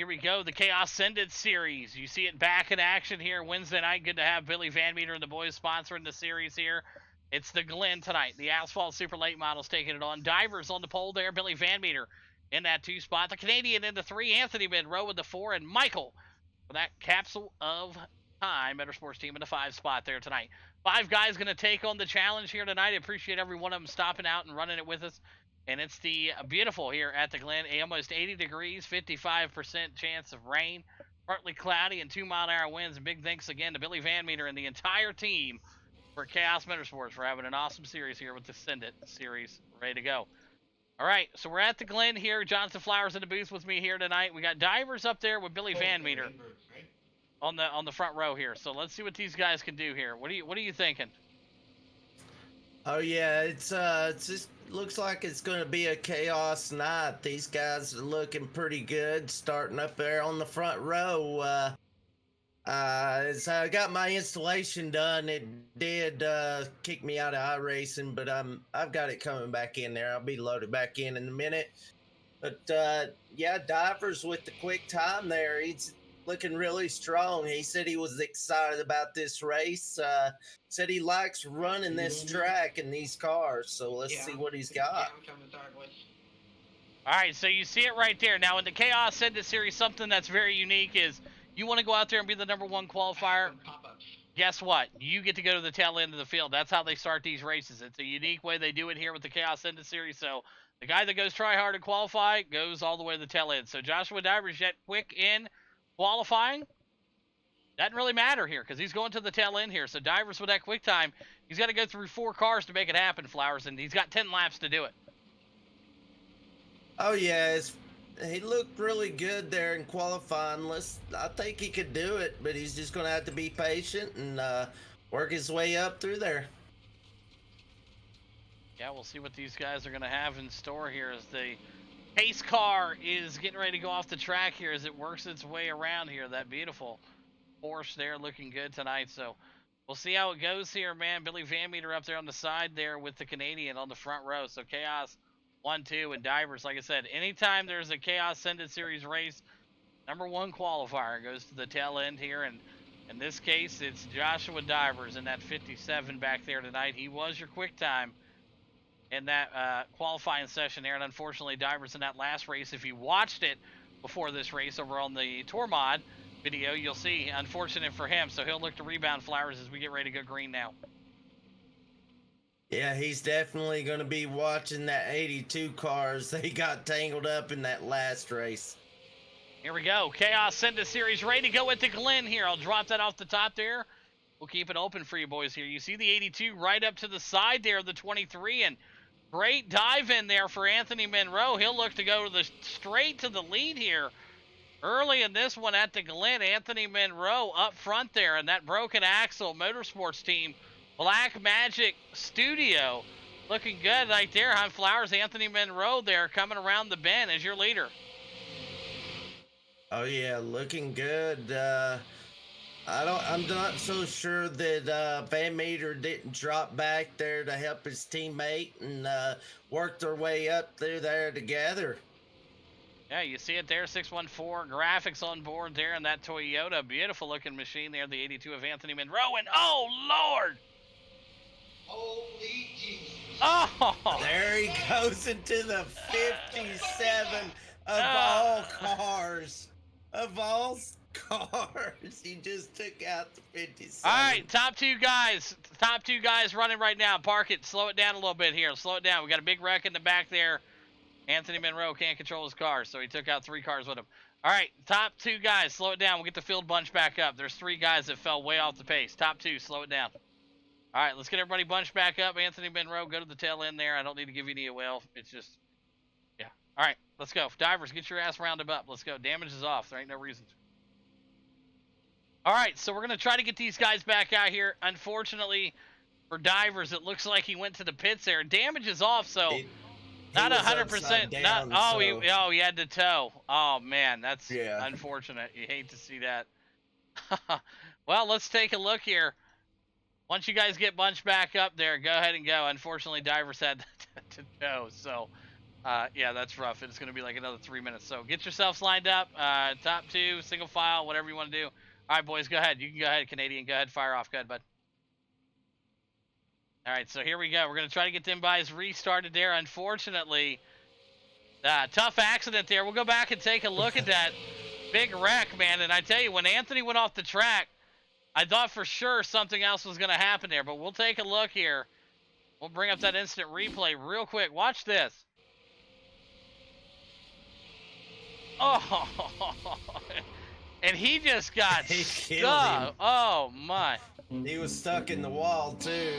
here we go. The Chaos Sendit series. You see it back in action here Wednesday night. Good to have Billy Van Meter and the boys sponsoring the series here. It's TheGlen tonight. The Ashphalt Super Late models taking it on. Divers on the pole there. Billy Van Meter in that 2 spot. The Canadian in the 3. Anthony Monroe with the 4. And Michael for that Capsule of Time Motorsports team in the 5 spot there tonight. 5 guys going to take on the challenge here tonight. I appreciate every one of them stopping out and running it with us. And it's the beautiful here at TheGlen. Almost 80 degrees, 55% chance of rain, partly cloudy, and 2-mile-an-hour winds. And big thanks again to Billy Van Meter and the entire team for Chaos Motorsports for having an awesome series here with the Sendit series ready to go. All right, so we're at TheGlen here. Jonathan Flowers in the booth with me here tonight. We got Divers up there with Billy Van Meter on the front row here. So let's see what these guys can do here. What are you thinking? Oh yeah, it's just looks like it's going to be a chaos night. These guys are looking pretty good, starting up there on the front row. So I got my installation done. It did kick me out of iRacing, but I've got it coming back in there. I'll be loaded back in a minute. But yeah, Divers with the quick time there. He's looking really strong. He said he was excited about this race. Said he likes running this track and these cars. So let's see what he's got. All right, so you see it right there. Now in the Chaos Sendit series, something that's very unique is you want to go out there and be the #1 qualifier. Guess what? You get to go to the tail end of the field. That's how they start these races. It's a unique way they do it here with the Chaos Sendit series. So the guy that goes try hard to qualify goes all the way to the tail end. So Joshua Divers yet quick in qualifying. Doesn't really matter here because he's going to the tail end here. So Divers with that quick time, he's got to go through 4 cars to make it happen, Flowers, and he's got 10 laps to do it. Oh yeah, he looked really good there in qualifying. I think he could do it, but he's just going to have to be patient and work his way up through there. Yeah, we'll see what these guys are going to have in store here as the pace car is getting ready to go off the track here as it works its way around here. That beautiful Porsche there looking good tonight. So we'll see how it goes here, man. Billy Van Meter up there on the side there with the Canadian on the front row. So Chaos 1, 2, and Divers. Like I said, anytime there's a Chaos Sendit series race, #1 qualifier goes to the tail end here. And in this case, it's Joshua Divers in that 57 back there tonight. He was your quick time in that qualifying session there. And unfortunately, Divers in that last race, if you watched it before this race over on the Tour Mod video, you'll see, unfortunate for him. So he'll look to rebound, Flowers, as we get ready to go green now. Yeah, he's definitely going to be watching that 82 cars. They got tangled up in that last race. Here we go. Chaos Sendit series ready to go at TheGlen here. I'll drop that off the top there. We'll keep it open for you boys here. You see the 82 right up to the side there of the 23, and great dive in there for Anthony Monroe. He'll look to go straight to the lead here. Early in this one at TheGlen, Anthony Monroe up front there, and that Broken Axle Motorsports team, Black Magic Studio, looking good right there. High Flowers, Anthony Monroe there coming around the bend as your leader. Oh yeah, looking good. I'm not so sure that Van Meter didn't drop back there to help his teammate and work their way up through there together. Yeah, you see it there, 614 graphics on board there in that Toyota. Beautiful looking machine there, the 82 of Anthony Monroe. And oh, Lord! Holy Jesus. Oh! There he goes into the 57 of all cars. Of all cars. He just took out the 57. All right, top two guys running right now. Park it, slow it down a little bit here. Slow it down. We got a big wreck in the back there. Anthony Monroe can't control his car, so he took out 3 cars with him. All right, top 2 guys, slow it down. We'll get the field bunch back up. There's 3 guys that fell way off the pace. Top 2, slow it down. All right, let's get everybody bunched back up. Anthony Monroe, go to the tail end there. I don't need to give you any well. It's just, yeah. All right, let's go. Divers, get your ass rounded up. Let's go. Damage is off. There ain't no reason to. All right, so we're going to try to get these guys back out here. Unfortunately, for Divers, it looks like he went to the pits there. Damage is off, so... Not 100%. He had to tow. Oh man, that's unfortunate. You hate to see that. Well, let's take a look here. Once you guys get bunched back up there, go ahead and go. Unfortunately, Divers had to tow. So Yeah, that's rough. It's going to be like another 3 minutes. So get yourselves lined up. Top two, single file, whatever you want to do. All right, boys, go ahead. You can go ahead, Canadian. Go ahead, fire off. Go ahead, bud. All right, so here we go. We're going to try to get them buys restarted there. Unfortunately, tough accident there. We'll go back and take a look at that big wreck, man. And I tell you, when Anthony went off the track, I thought for sure something else was going to happen there. But we'll take a look here. We'll bring up that instant replay real quick. Watch this. Oh, and he just got stuck. Oh, my. He was stuck in the wall, too.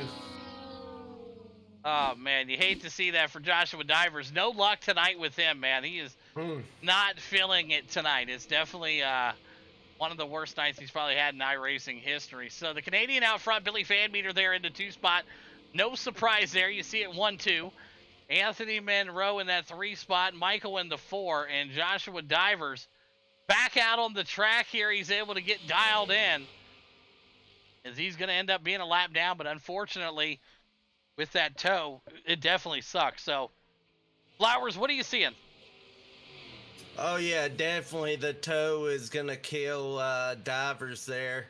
Oh, man, you hate to see that for Joshua Divers. No luck tonight with him, man. He is not feeling it tonight. It's definitely one of the worst nights he's probably had in iRacing history. So the Canadian out front, Billy Van Meter there in the 2 spot. No surprise there. You see it 1-2. Anthony Monroe in that 3 spot, Michael in the 4, and Joshua Divers back out on the track here. He's able to get dialed in as he's going to end up being a lap down, but unfortunately with that toe, it definitely sucks. So, Flowers, what are you seeing? Oh, yeah, definitely the toe is going to kill Divers there,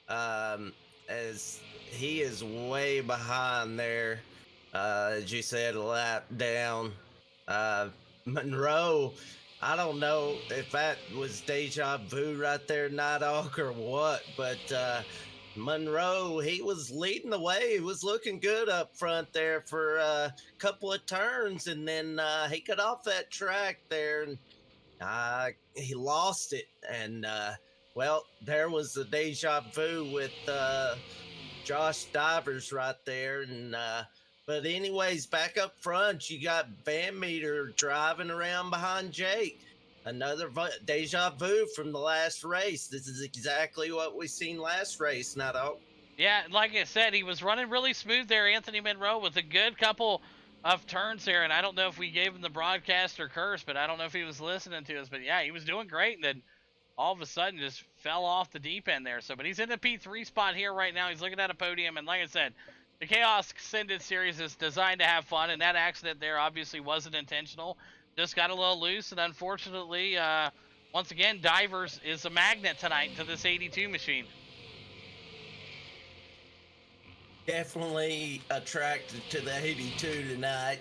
as he is way behind there. As you said, a lap down. Monroe, I don't know if that was deja vu right there, Night Hawk, or what, but Monroe, he was leading the way. He was looking good up front there for a couple of turns, and then he got off that track there, and he lost it. And, well, there was the deja vu with Josh Divers right there, and but anyways, back up front, you got Van Meter driving around behind Jake. Another deja vu from the last race. This is exactly what we seen last race, not all. Yeah, like I said, he was running really smooth there, Anthony Monroe, with a good couple of turns there. And I don't know if we gave him the broadcaster curse, but I don't know if he was listening to us. But yeah, he was doing great, and then all of a sudden just fell off the deep end there. So, but he's in the P3 spot here right now. He's looking at a podium, and like I said, the Chaos Sendit series is designed to have fun, and that accident there obviously wasn't intentional. Just got a little loose, and unfortunately, once again, Divers is a magnet tonight to this 82 machine. Definitely attracted to the 82 tonight.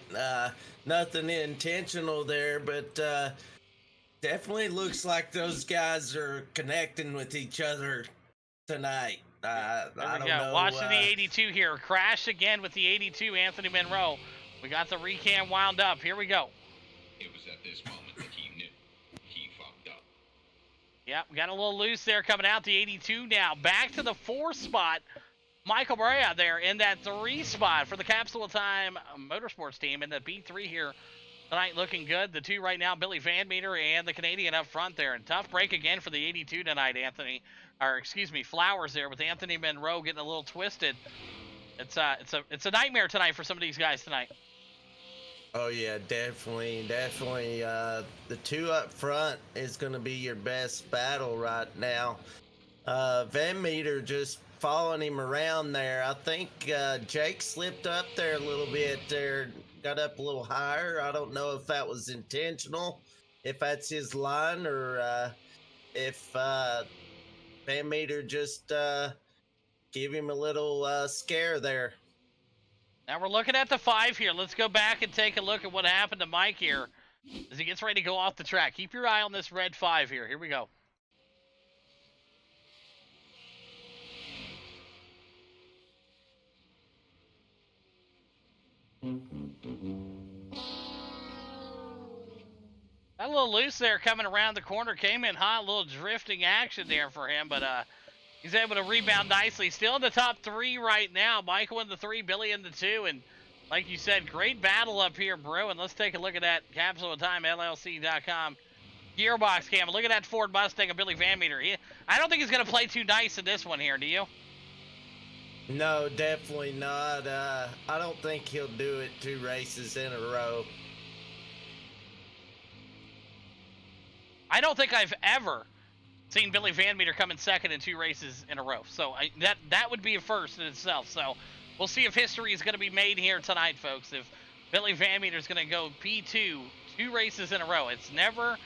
Nothing intentional there, but definitely looks like those guys are connecting with each other tonight. I don't know. Watching the 82 here. Crash again with the 82, Anthony Monroe. We got the recam wound up. Here we go. It was at this moment that he knew he fucked up. Yeah, we got a little loose there coming out. The 82 now. Back to the 4 spot. Michael Brea there in that 3 spot for the Capsule Time Motorsports team in the B3 here tonight, looking good. The 2 right now, Billy Van Meter and the Canadian up front there. And tough break again for the 82 tonight, Flowers there with Anthony Monroe getting a little twisted. It's a nightmare tonight for some of these guys tonight. Oh yeah, definitely. The 2 up front is going to be your best battle right now. Van Meter just following him around there. I think Jake slipped up there a little bit there, got up a little higher. I don't know if that was intentional, if that's his line, or if Van Meter just give him a little scare there. Now we're looking at the 5 here. Let's go back and take a look at what happened to Mike here as he gets ready to go off the track. Keep your eye on this red 5 here. Here we go. Got a little loose there coming around the corner. Came in hot, a little drifting action there for him, but he's able to rebound nicely. Still in the top 3 right now. Michael in the 3, Billy in the 2, and like you said, great battle up here, bro. And let's take a look at that Capsule of Time LLC.com gearbox cam. Look at that Ford Mustang of Billy Van Meter. I don't think he's going to play too nice in this one here, do you? No, definitely not. I don't think he'll do it 2 races in a row. I don't think I've ever seen Billy Van Meter come in second in 2 races in a row. So that would be a first in itself. So we'll see if history is going to be made here tonight, folks. If Billy Van Meter's going to go P2 2 races in a row. It's never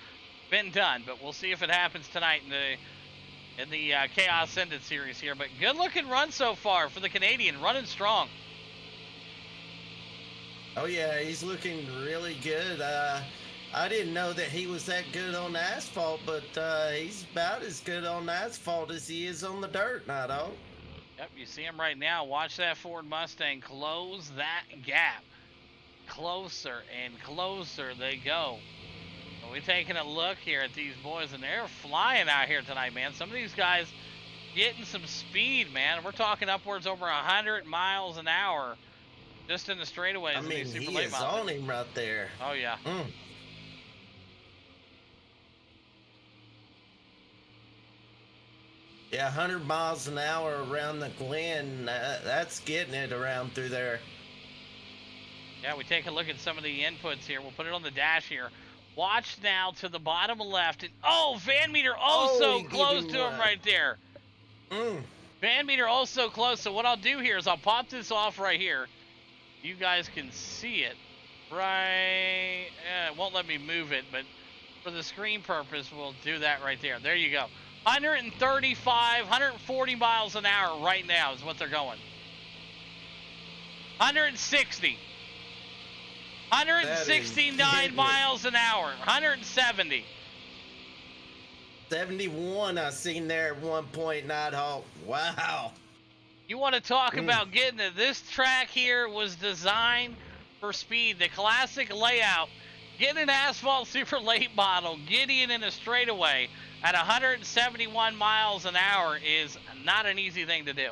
been done, but we'll see if it happens tonight in the Chaos Sendit series here. But good looking run so far for the Canadian, running strong. Oh yeah, he's looking really good. I didn't know that he was that good on asphalt, but he's about as good on asphalt as he is on the dirt now, dog. Yep, you see him right now. Watch that Ford Mustang close that gap. Closer and closer they go. So we're taking a look here at these boys, and they're flying out here tonight, man. Some of these guys getting some speed, man. We're talking upwards over 100 miles an hour just in the straightaways. I mean, in these super he late is models. on him right there. Oh, yeah. Yeah, 100 miles an hour around the Glen. That's getting it around through there. Yeah, we take a look at some of the inputs here. We'll put it on the dash here. Watch now to the bottom left. And Van Meter so close to him right there. Van Meter so close. So what I'll do here is I'll pop this off right here. You guys can see it. Right. It won't let me move it, but for the screen purpose, we'll do that right there. There you go. 135, 140 miles an hour right now is what they're going. 160. 169 miles an hour. 170. 71 I seen there at one point, Nighthawk. Wow. You want to talk about getting it. This track here was designed for speed. The classic layout. Getting an asphalt super late model, getting in a straightaway at 171 miles an hour is not an easy thing to do.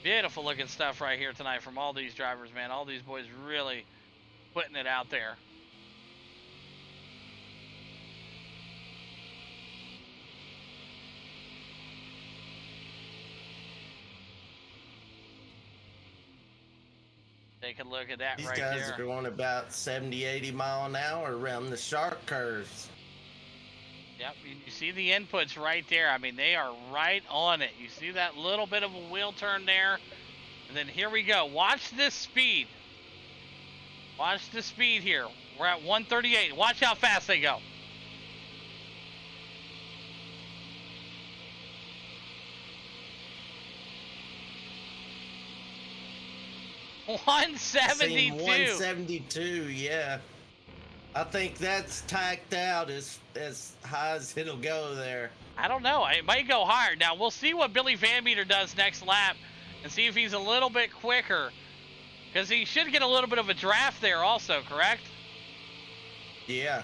Beautiful looking stuff right here tonight from all these drivers, man. All these boys really putting it out there. Take a look at that These right guys there. are going about 70, 80 mile an hour around the shark curves. Yep, you see the inputs right there. I mean, they are right on it. You see that little bit of a wheel turn there? And then here we go. Watch this speed. Watch the speed here. We're at 138. Watch how fast they go. Seen 172. 172, yeah. I think that's tacked out as high as it'll go there. I don't know. It might go higher. Now, we'll see what Billy Van Meter does next lap and see if he's a little bit quicker. Because he should get a little bit of a draft there also, correct? Yeah.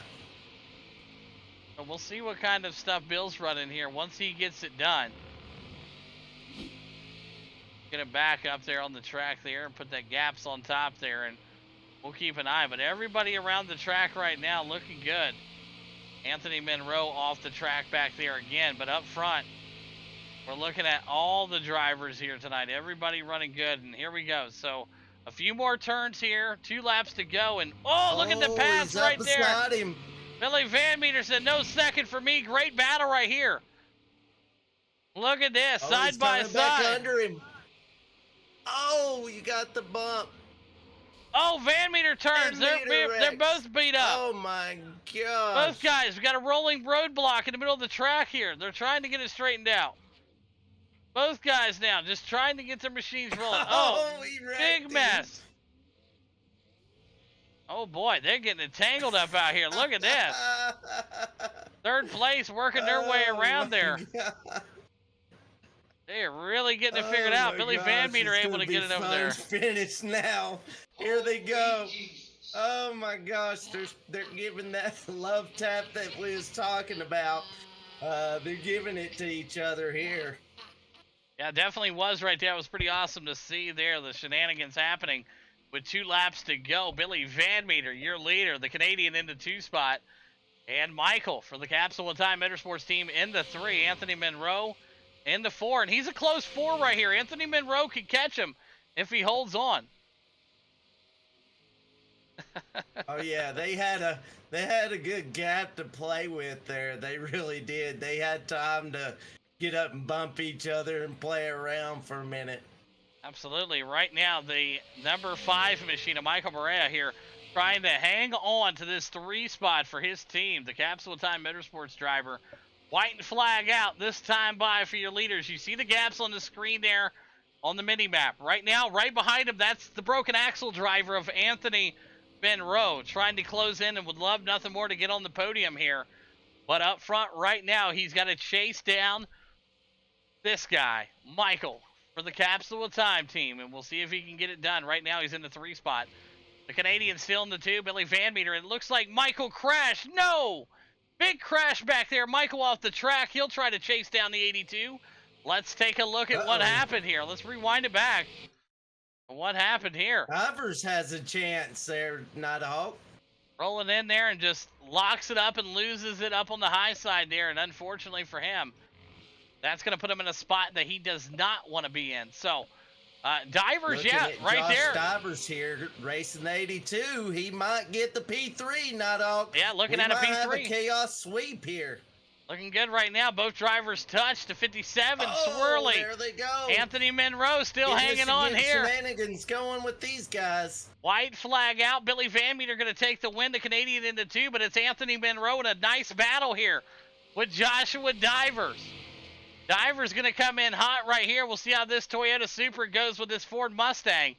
So we'll see what kind of stuff Bill's running here once he gets it done. Get it back up there on the track there and put that gaps on top there, and we'll keep an eye. But everybody around the track right now looking good. Anthony Monroe off the track back there again, but up front, we're looking at all the drivers here tonight. Everybody running good, and here we go. So a few more turns here, 2 laps to go, and look at the pass he's right up there. beside him. Billy Van Meter said no second for me. Great battle right here. Look at this, side by He's coming back side. under him. Oh, you got the bump. Van Meter turns. Van Meter They're wrecks. both beat up. Oh my gosh. Both guys, we got a rolling roadblock in the middle of the track here. They're trying to get it straightened out. Both guys now just trying to get their machines rolling. He wrecked Big him. mess. Oh boy, they're getting it tangled up out here. Look at this. Third place working their way around there. God. They're really getting it figured out. my Billy gosh, Van Meter it's able gonna to be get it over fun there. Finish now. Here they go. Oh my gosh, they're giving that love tap that we was talking about. They're giving it to each other here. Yeah, definitely was right there. It was pretty awesome to see there the shenanigans happening with 2 laps to go. Billy Van Meter, your leader, the Canadian in the 2 spot. And Michael for the Capsule Time Motorsports team in the 3. Anthony Monroe in the 4. And he's a close 4 right here. Anthony Monroe could catch him if he holds on. Oh yeah, they had a good gap to play with there. They really did. They had time to get up and bump each other and play around for a minute. Absolutely. Right now, the number 5 machine of Michael Barea here trying to hang on to this 3 spot for his team. The Capsule Time Motorsports driver. White and flag out this time by for your leaders. You see the gaps on the screen there on the mini-map. Right now, right behind him, that's the broken axle driver of Anthony Monroe trying to close in and would love nothing more to get on the podium here. But up front right now, he's got to chase down this guy, Michael, for the Capsule Time team, and we'll see if he can get it done. Right now, he's in the 3 spot. The Canadian still in the 2, Billy Van Meter. It looks like Michael crashed. No! Big crash back there. Michael off the track. He'll try to chase down the 82. Let's take a look at what happened here. Let's rewind it back. What happened here? Ivers has a chance there, Nighthawk. Rolling in there and just locks it up and loses it up on the high side there. And unfortunately for him, that's going to put him in a spot that he does not want to be in. So, Divers, Looking yeah, at right Josh there. Divers here, racing the 82. He might get the P3, Nighthawk. Yeah, looking at a P3. Have a P3. chaos sweep here. Looking good right now. Both drivers touched to 57. Oh, Swirly. there they go. Anthony Monroe still hanging on here. Shenanigans going with these guys. White flag out. Billy Van Meter going to take the win. The Canadian into 2, but it's Anthony Monroe in a nice battle here with Joshua Divers. Divers going to come in hot right here. We'll see how this Toyota Supra goes with this Ford Mustang.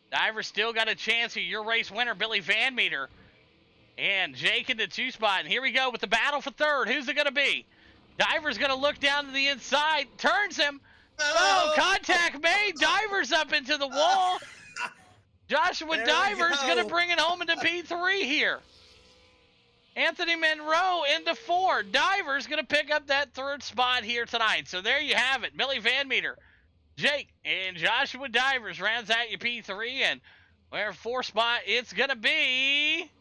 Divers still got a chance here. Your race winner, Billy Van Meter. And Jake in the 2 spot. And here we go with the battle for 3rd. Who's it going to be? Divers going to look down to the inside. Turns him. Oh, contact made. Divers up into the wall. Joshua Divers going to bring it home into P3 here. Anthony Monroe into 4. Divers going to pick up that 3rd spot here tonight. So there you have it. Billy Van Meter, Jake, and Joshua Divers rounds out your P3. And where 4 spot it's going to be.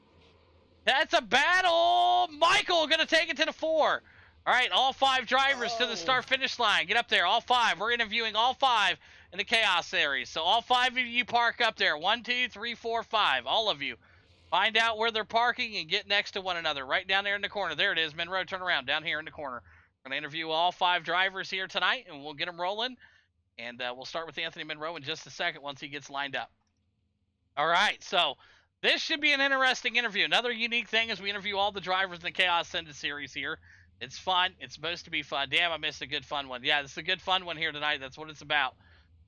That's a battle. Michael going to take it to the 4. All right, all 5 drivers to the start-finish line. Get up there, all 5. We're interviewing all 5 in the Chaos Series. So all 5 of you park up there. 1, 2, 3, 4, 5. All of you. Find out where they're parking and get next to one another. Right down there in the corner. There it is. Monroe, turn around. Down here in the corner. We're going to interview all 5 drivers here tonight, and we'll get them rolling. And we'll start with Anthony Monroe in just a second once he gets lined up. All right, so this should be an interesting interview. Another unique thing is we interview all the drivers in the Chaos Sendit series here. It's fun. It's supposed to be fun. Damn, I missed a good fun one. Yeah, this is a good fun one here tonight. That's what it's about.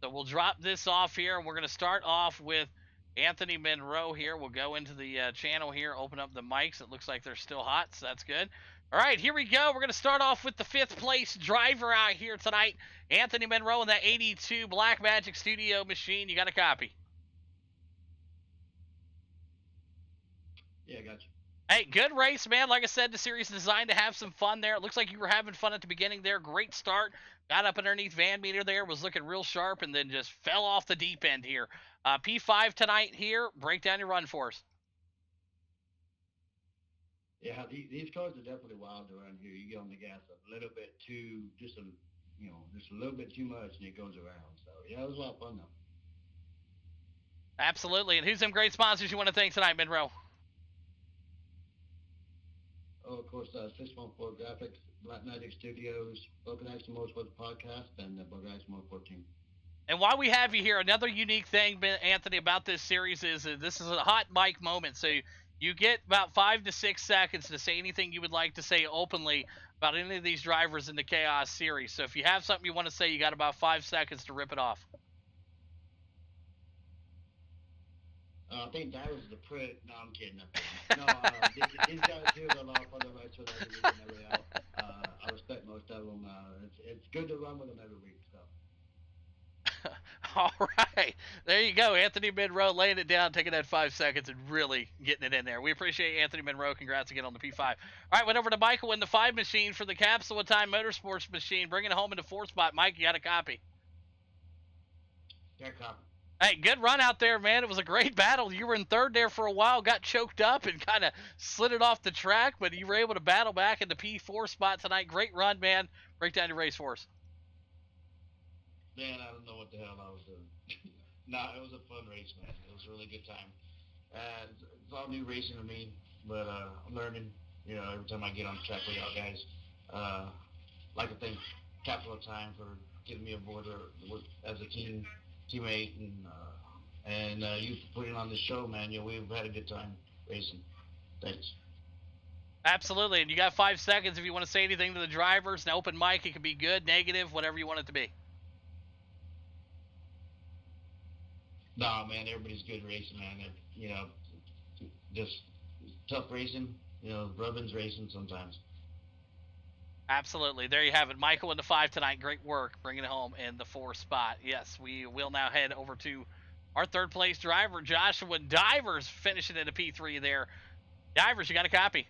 So we'll drop this off here, and we're going to start off with Anthony Monroe here. We'll go into the channel here, open up the mics. It looks like they're still hot, so that's good. All right, here we go. We're going to start off with the 5th place driver out here tonight, Anthony Monroe in that 82 Black Magic Studio machine. You got a copy? Yeah, I got you. Hey, good race, man. Like I said, the series is designed to have some fun there. It looks like you were having fun at the beginning there. Great start. Got up underneath Van Meter there, was looking real sharp, and then just fell off the deep end here. P5 tonight here. Break down your run for us. Yeah, these cars are definitely wild around here. You get on the gas a little bit too, just a little bit too much, and it goes around. So yeah, it was a lot of fun though. Absolutely. And who's them great sponsors you want to thank tonight, Monroe? Oh, of course, 614 Graphics, Black Magic Studios, Broken Action Motorsports Podcast, and the Broken Action Motorsport team. And while we have you here, another unique thing, Anthony, about this series is this is a hot mic moment. So you get about 5 to 6 seconds to say anything you would like to say openly about any of these drivers in the Chaos series. So if you have something you want to say, you got about 5 seconds to rip it off. I think that was the prick. No, I'm kidding. No, these guys here are a lot of fun to race with every week and every out. I respect most of them. It's good to run with them every week. So. All right. There you go. Anthony Monroe laying it down, taking that 5 seconds and really getting it in there. We appreciate Anthony Monroe. Congrats again on the P5. All right, went over to Michael in the 5 machine for the Capsule Time Motorsports machine. Bringing it home into 4 spot. Mike, you got a copy? Yeah, copy. Hey, good run out there, man. It was a great battle. You were in 3rd there for a while, got choked up and kind of slid it off the track, but you were able to battle back in the P4 spot tonight. Great run, man. Break down your race for us. Man, I don't know what the hell I was doing. Nah, it was a fun race, man. It was a really good time. And it's all new racing to me, but I'm learning, every time I get on the track with y'all guys. Like to thank capital time for getting me aboard as a teammate, and you for putting on the show, man. We've had a good time racing. Thanks. Absolutely, and you got 5 seconds if you want to say anything to the drivers. An open mic, it could be good, negative, whatever you want it to be. Nah, man, everybody's good racing, man. Just tough racing. Rubbins racing sometimes. Absolutely. There you have it. Michael in the 5 tonight. Great work bringing it home in the 4 spot. Yes, we will now head over to our 3rd place driver, Joshua Divers, finishing in a P3 there. Divers, you got a copy?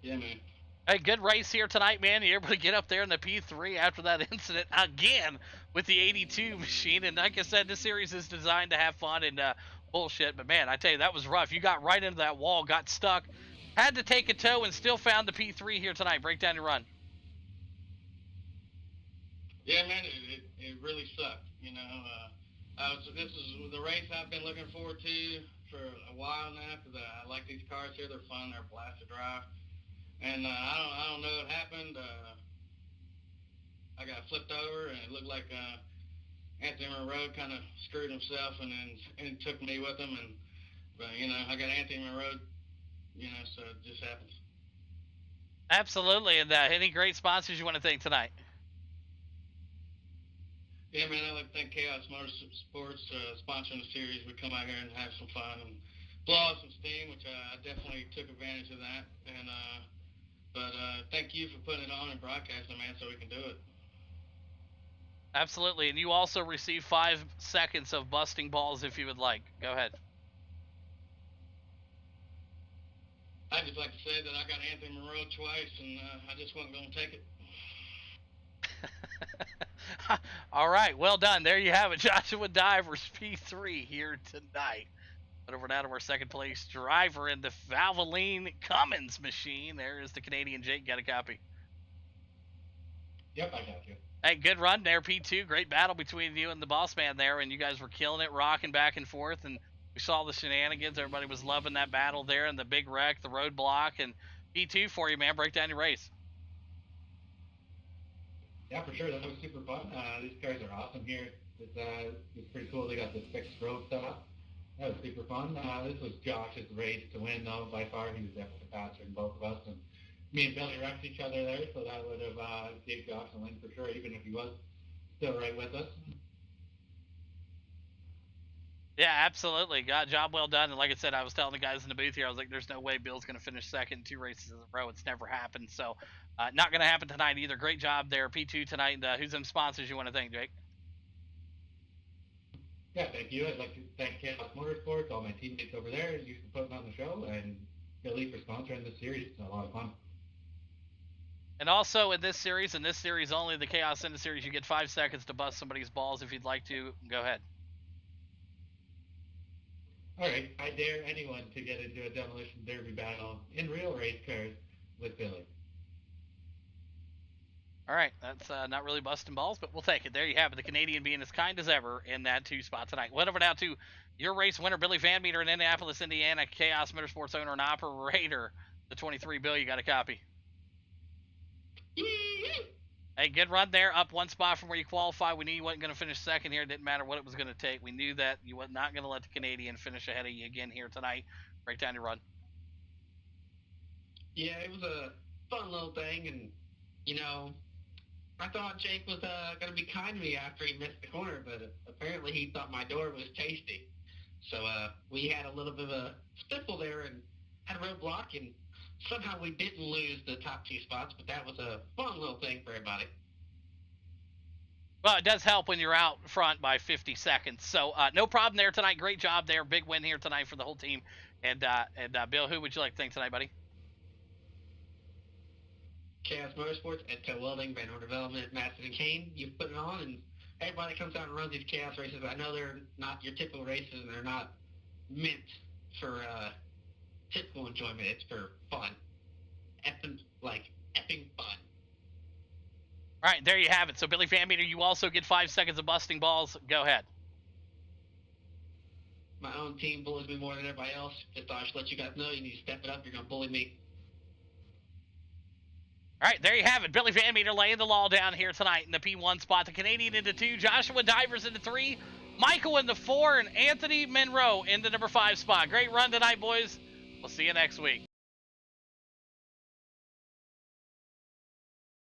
Yeah, man. Hey, good race here tonight, man. You're able to get up there in the P3 after that incident again with the 82 machine. And like I said, this series is designed to have fun and bullshit. But, man, I tell you, that was rough. You got right into that wall, got stuck, had to take a tow, and still found the P3 here tonight. Break down your run. Yeah, man, it really sucked. This is the race I've been looking forward to for a while now because I like these cars here. They're fun. They're a blast to drive. And I don't know what happened. I got flipped over, and it looked like Anthony Monroe kind of screwed himself and took me with him. But I got Anthony Monroe. So it just happens. Absolutely. And any great sponsors you want to thank tonight? Yeah, man, I'd like to thank Chaos Motorsports sponsoring the series. We come out here and have some fun and blow off some steam, which I definitely took advantage of that. But thank you for putting it on and broadcasting, man, so we can do it. Absolutely. And you also receive 5 seconds of busting balls if you would like. Go ahead. I'd just like to say that I got Anthony Monroe twice, and I just wasn't going to take it. All right, well done. There you have it. Joshua Divers, P3 here tonight. But over now to our 2nd place driver in the Valvoline Cummins machine. There is the Canadian Jake. Got a copy? Yep, I got you. Hey, good run there, P2. Great battle between you and the boss man there, and you guys were killing it, rocking back and forth, and we saw the shenanigans. Everybody was loving that battle there, and the big wreck, the roadblock, and P2 for you, man. Break down your race. Yeah, for sure. That was super fun. These cars are awesome here. It's pretty cool. They got the fixed road stuff. That was super fun. This was Josh's race to win, though, by far. He was definitely faster than both of us. And me and Billy wrecked each other there, so that would have gave Josh a win for sure, even if he was still right with us. Yeah, absolutely. Job well done. And like I said, I was telling the guys in the booth here, I was like, there's no way Bill's going to finish second in 2 races in a row. It's never happened. So not going to happen tonight either. Great job there, P2 tonight. And who's them sponsors you want to thank, Jake? Yeah, thank you. I'd like to thank Chaos Motorsports, all my teammates over there, you for putting on the show, and Billy for sponsoring this series. It's a lot of fun. And also in this series only, the Chaos in the series, you get 5 seconds to bust somebody's balls if you'd like to. Go ahead. All right, I dare anyone to get into a demolition derby battle in real race cars with Billy. All right, that's not really busting balls, but we'll take it. There you have it. The Canadian being as kind as ever in that 2 spot tonight. Went over now to your race winner, Billy Van Meter in Indianapolis, Indiana, Chaos Motorsports owner and operator, the 23. Bill, you got a copy? Hey, good run there. Up 1 spot from where you qualified. We knew you wasn't going to finish second here. It didn't matter what it was going to take. We knew that you were not going to let the Canadian finish ahead of you again here tonight. Break down your run. Yeah, it was a fun little thing, and, I thought Jake was going to be kind to me after he missed the corner, but apparently he thought my door was tasty. So we had a little bit of a stifle there and had a roadblock, and somehow we didn't lose the top 2 spots, but that was a fun little thing for everybody. Well, it does help when you're out front by 50 seconds. So no problem there tonight. Great job there. Big win here tonight for the whole team. And Bill, who would you like to thank tonight, buddy? Chaos Motorsports, Edco Welding, Van Horn Development, Madison and Kane. You put it on, and everybody comes out and runs these Chaos races. I know they're not your typical races, and they're not meant for typical enjoyment. It's for fun. Effing fun. All right, there you have it. So, Billy Van Meter, you also get 5 seconds of busting balls. Go ahead. My own team bullies me more than everybody else. Just thought I should let you guys know you need to step it up. You're going to bully me. All right, there you have it. Billy Van Meter laying the law down here tonight in the P1 spot. The Canadian into 2, Joshua Divers into 3, Michael in the 4, and Anthony Monroe in the number 5 spot. Great run tonight, boys. We'll see you next week.